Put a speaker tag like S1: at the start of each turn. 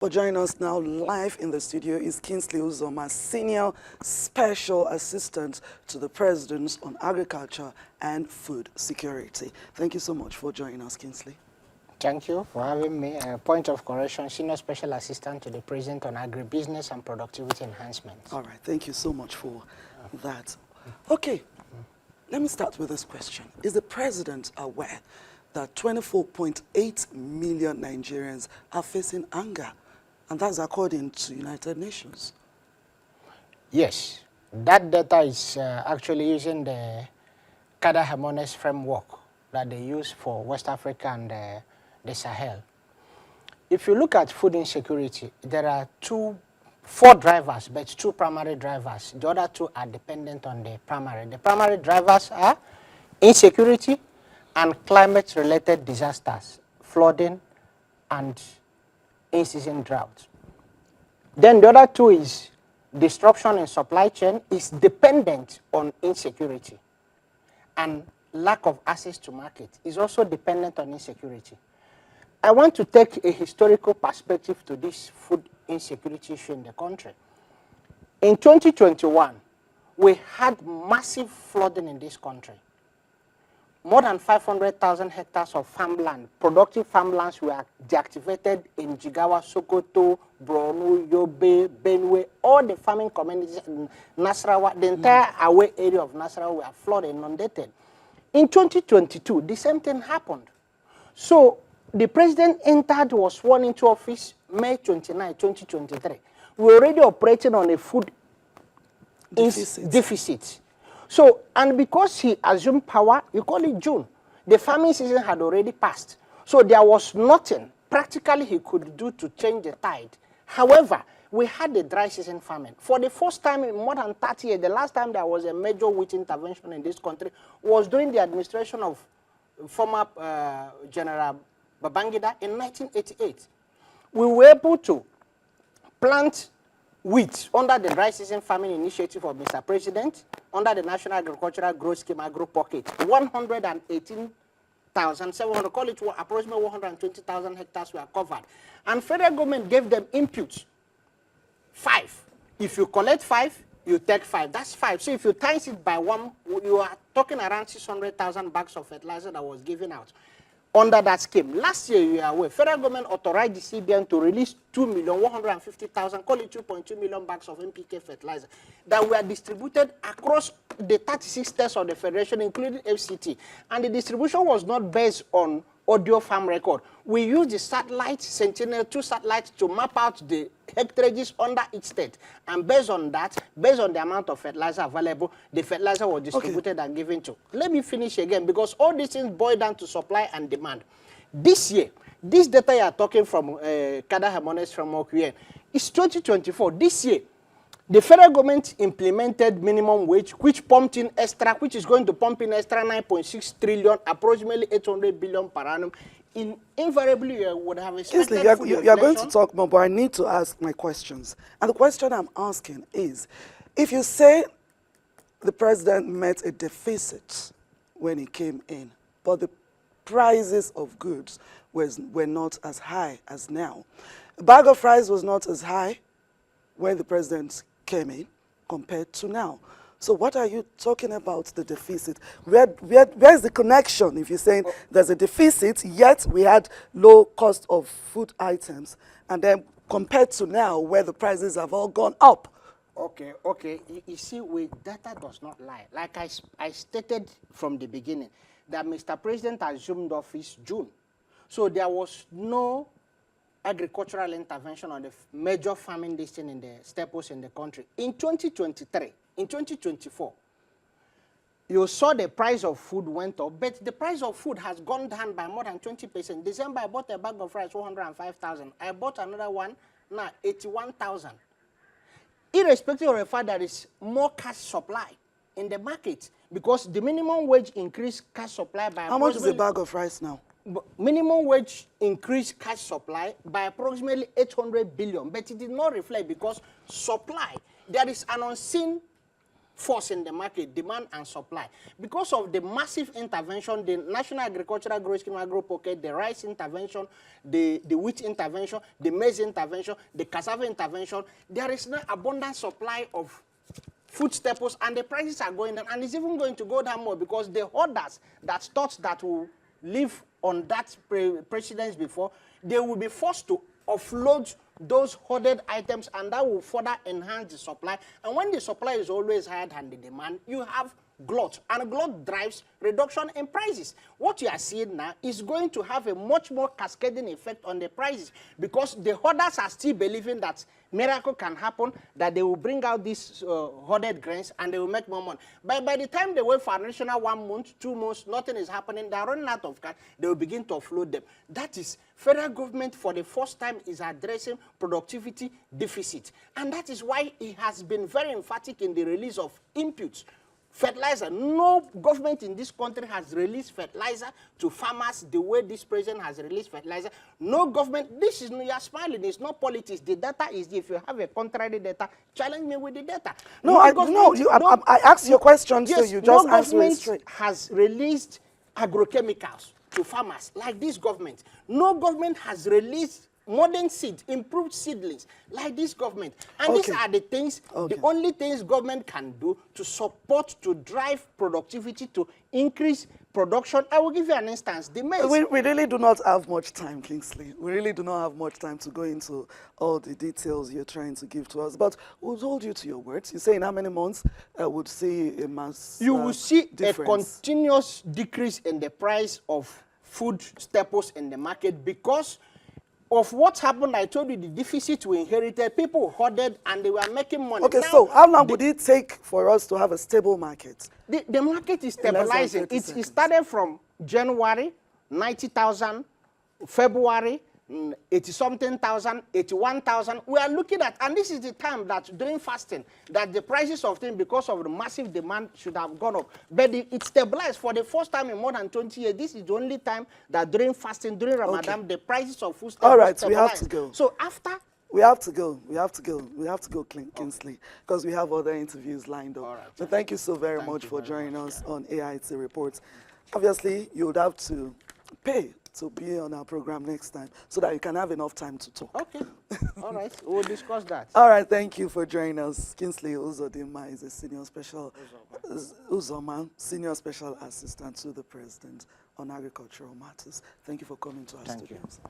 S1: For joining us now live in the studio is Kingsley Uzoma, Senior Special Assistant to the President on Agriculture and Food Security. Thank you so much for joining us, Kingsley.
S2: Thank you for having me. Point of correction, Senior Special Assistant to the President on Agribusiness and Productivity Enhancement.
S1: All right, thank you so much for that. Okay, let me start with this question. Is the President aware that 24.8 million Nigerians are facing hunger? And that's according to United Nations.
S2: Yes, that data is actually using the Agribusiness framework that they use for West Africa and the Sahel. If you look at food insecurity, there are four drivers, but two primary drivers. The other two are dependent on the primary. The primary drivers are insecurity and climate-related disasters, flooding and in-season drought. Then the other two is disruption in supply chain is dependent on insecurity, and lack of access to market is also dependent on insecurity. I want to take a historical perspective to this food insecurity issue in the country. In 2021, we had massive flooding in this country. More than 500,000 hectares of farmland, productive farmlands, were deactivated in Jigawa, Sokoto, Borno, Yobe, Benue, all the farming communities in Nasarawa, the entire away area of Nasarawa were flooded, inundated. In 2022, the same thing happened. So the president was sworn into office May 29, 2023. We're already operating on a food deficit. So, and because he assumed power, you call it June, the farming season had already passed. So there was nothing practically he could do to change the tide. However, we had the dry season famine. For the first time in more than 30 years, the last time there was a major wheat intervention in this country was during the administration of former General Babangida in 1988. We were able to plant wheat under the dry season farming initiative of Mr. President, under the National Agricultural Growth Scheme Agro Pocket, 118,700, call it approximately 120,000 hectares were covered. And federal government gave them inputs, 5. If you collect 5, you take 5. That's 5. So if you times it by 1, you are talking around 600,000 bags of fertilizer that was given out under that scheme. Last year, you are aware, federal government authorized the CBN to release 2,150,000, call it 2.2 million bags of NPK fertilizer that were distributed across the 36 states of the federation, including FCT. And the distribution was not based on audio farm record. We used the satellite, Sentinel-2 satellites, to map out the hectareages under each state. And based on that, based on the amount of fertilizer available, the fertilizer was distributed and given to. Let me finish again, because all these things boil down to supply and demand. This year, this data you are talking from Agribusiness framework here, is 2024. This year, the federal government implemented minimum wage, which pumped in extra, which is going to pump in extra 9.6 trillion, approximately 800 billion per annum. Invariably, you would have expected
S1: you are going to talk more, but I need to ask my questions. And the question I'm asking is, if you say the president met a deficit when he came in, but the prices of goods were not as high as now. A bag of rice was not as high when the president came in compared to now. So what are you talking about, the deficit? Where's the connection if you're saying there's a deficit, yet we had low cost of food items, and then compared to now where the prices have all gone up?
S2: Okay. You see, data does not lie. Like I stated from the beginning, that Mr. President assumed office June. So there was no agricultural intervention on the major farming listing in the staples in the country. In 2023, in 2024, you saw the price of food went up, but the price of food has gone down by more than 20%. December, I bought a bag of rice, 105,000. I bought another one, now 81,000. Irrespective of the fact that there is more cash supply in the market, because the minimum wage increased cash supply by
S1: how much is a bag of rice now?
S2: Minimum wage increased cash supply by approximately 800 billion, but it did not reflect because supply, there is an unseen force in the market, demand and supply. Because of the massive intervention, the National Agricultural Growth Scheme Agro Pocket, the rice intervention, the wheat intervention, the maize intervention, the cassava intervention, there is no abundant supply of food staples, and the prices are going down, and it's even going to go down more because the hoarders that thought that will live on that precedence before, they will be forced to offload those hoarded items, and that will further enhance the supply. And when the supply is always higher than the demand, you have glut, and glut drives reduction in prices. What you are seeing now is going to have a much more cascading effect on the prices because the hoarders are still believing that miracle can happen, that they will bring out these hoarded grains and they will make more money. But by the time they wait for an additional 1 month, 2 months, nothing is happening, they are running out of cash, they will begin to offload them. That is, federal government for the first time is addressing productivity deficit. And that is why it has been very emphatic in the release of inputs. Fertilizer, no government in this country has released fertilizer to farmers the way this president has released fertilizer. No government, this is, you are smiling, it's not politics. The data is, if you have a contrary data, challenge me with the data.
S1: No, I asked your question, yes, so you just answer it straight.
S2: Has released agrochemicals to farmers like this government. No government has released modern seed, improved seedlings, like this government. And these are the things, the only things government can do to support, to drive productivity, to increase production. I will give you an instance. The maize.
S1: We really do not have much time, Kingsley. We really do not have much time to go into all the details you're trying to give to us. But we'll hold you to your words. You say in how many months would see a mass
S2: You will see
S1: difference?
S2: A continuous decrease in the price of food staples in the market because of what happened. I told you the deficit we inherited, people hoarded and they were making money.
S1: Okay, now, so how long would it take for us to have a stable market?
S2: The market is stabilizing. It started from January, 90,000, February, 80-something thousand, 81,000. We are looking at, and this is the time that during fasting, that the prices of things, because of the massive demand, should have gone up. But it stabilized for the first time in more than 20 years. This is the only time that during fasting, during Ramadan, the prices of food stabilized.
S1: All right, we have to go.
S2: So after...
S1: We have to go. We have to go. We have to go, Kingsley, because we have other interviews lined up.
S2: All right.
S1: So thank you so very much for joining us on AIT Reports. Obviously, you would have to pay to be on our program next time so that you can have enough time to talk.
S2: Okay. All right. We'll discuss that.
S1: All right. Thank you for joining us. Kingsley Uzoma is a senior special assistant to the president on agricultural matters. Thank you for coming to our studios.